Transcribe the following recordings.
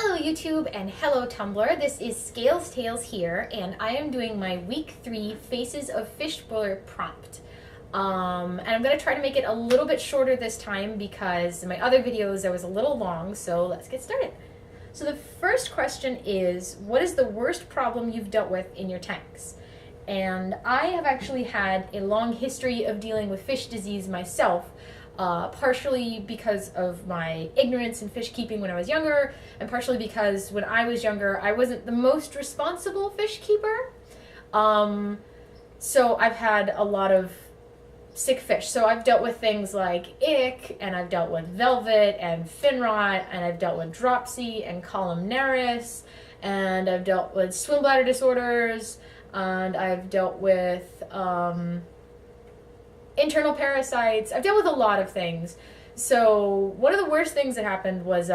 Hello YouTube and hello Tumblr, this is ScalesTails here, and I am doing my week 3 Faces of Fishblr prompt. And I'm going to try to make it a little bit shorter this time because in my other videos I was a little long, so let's get started. So the first question is, what is the worst problem you've dealt with in your tanks? And I have actually had a long history of dealing with fish disease myself, partially because of my ignorance in fish keeping when I was younger, and partially because when I was younger I wasn't the most responsible fish keeper. So I've had a lot of sick fish. So I've dealt with things like ick, and I've dealt with velvet and fin rot, and I've dealt with dropsy and columnaris, and I've dealt with swim bladder disorders, and I've dealt with internal parasites. I've dealt with a lot of things. So one of the worst things that happened was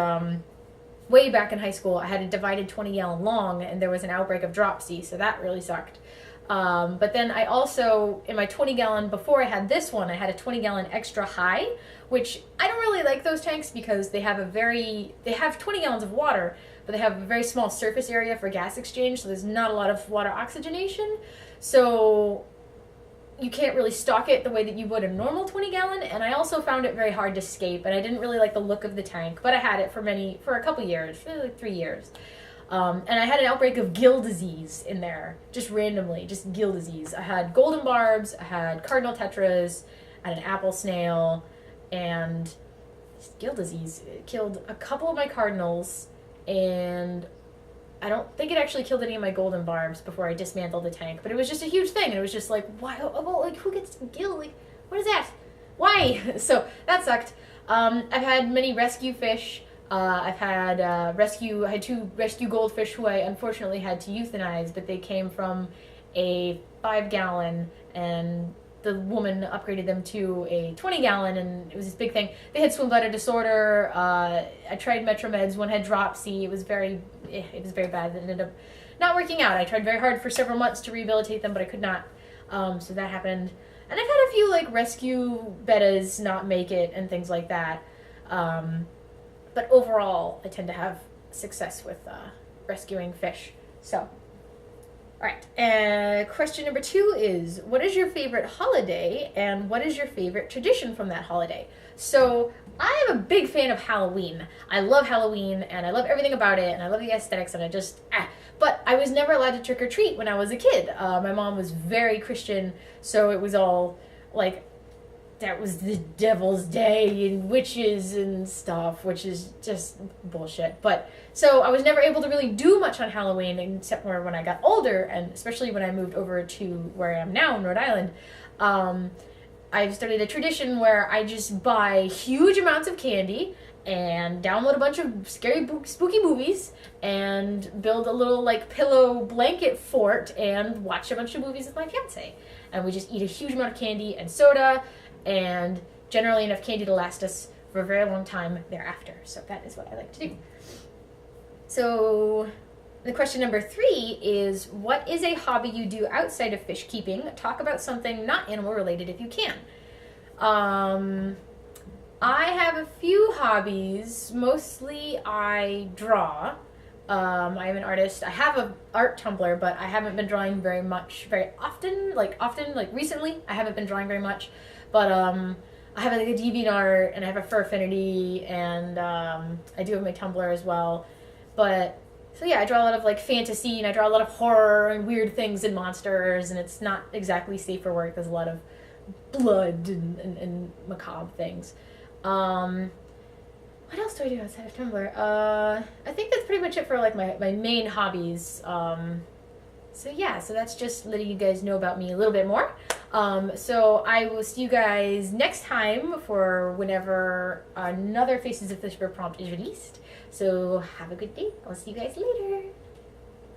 way back in high school, I had a divided 20-gallon long and there was an outbreak of dropsy, so that really sucked. But then I also, in my 20-gallon, before I had this one, I had a 20-gallon extra high, which I don't really like those tanks because they have 20 gallons of water, but they have a very small surface area for gas exchange, so there's not a lot of water oxygenation. So you can't really stock it the way that you would a normal 20-gallon, and I also found it very hard to escape, and I didn't really like the look of the tank, but I had it for a couple years, like 3 years. And I had an outbreak of gill disease in there, just randomly, just gill disease. I had golden barbs, I had cardinal tetras, I had an apple snail, and gill disease. It killed a couple of my cardinals, and I don't think it actually killed any of my golden barbs before I dismantled the tank, but it was just a huge thing, and it was just like, why, well, like, who gets gill, like, what is that? Why? So, that sucked. I've had many rescue fish. I had 2 rescue goldfish who I unfortunately had to euthanize, but they came from a 5-gallon, and the woman upgraded them to a 20-gallon, and it was this big thing. They had swim bladder disorder. I tried Metromeds. One had dropsy. It was very bad. It ended up not working out. I tried very hard for several months to rehabilitate them, but I could not. So that happened. And I've had a few like rescue bettas not make it and things like that. But overall, I tend to have success with rescuing fish. So. Alright, question number 2 is, what is your favorite holiday and what is your favorite tradition from that holiday? So, I am a big fan of Halloween. I love Halloween and I love everything about it and I love the aesthetics and but I was never allowed to trick or treat when I was a kid. My mom was very Christian, so it was all like, that was the devil's day and witches and stuff, which is just bullshit. But so I was never able to really do much on Halloween except for when I got older, and especially when I moved over to where I am now in Rhode Island. I've started a tradition where I just buy huge amounts of candy and download a bunch of scary, spooky movies and build a little like pillow blanket fort and watch a bunch of movies with my fiance. And we just eat a huge amount of candy and soda, and generally enough candy to last us for a very long time thereafter. So that is what I like to do. So the question number 3 is, what is a hobby you do outside of fish keeping? Talk about something not animal related if you can. I have a few hobbies. Mostly I draw. I am an artist. I have an art Tumblr, but I haven't been drawing very often, like recently. I haven't been drawing very much. But I have like a DeviantArt, and I have a Fur Affinity, and I do have my Tumblr as well. But so yeah, I draw a lot of like fantasy, and I draw a lot of horror and weird things and monsters, and it's not exactly safe for work. There's a lot of blood and macabre things. What else do I do outside of Tumblr? I think that's pretty much it for like my main hobbies. So yeah, so that's just letting you guys know about me a little bit more. So I will see you guys next time for whenever another Faces of Fishblr prompt is released. So have a good day. I'll see you guys later.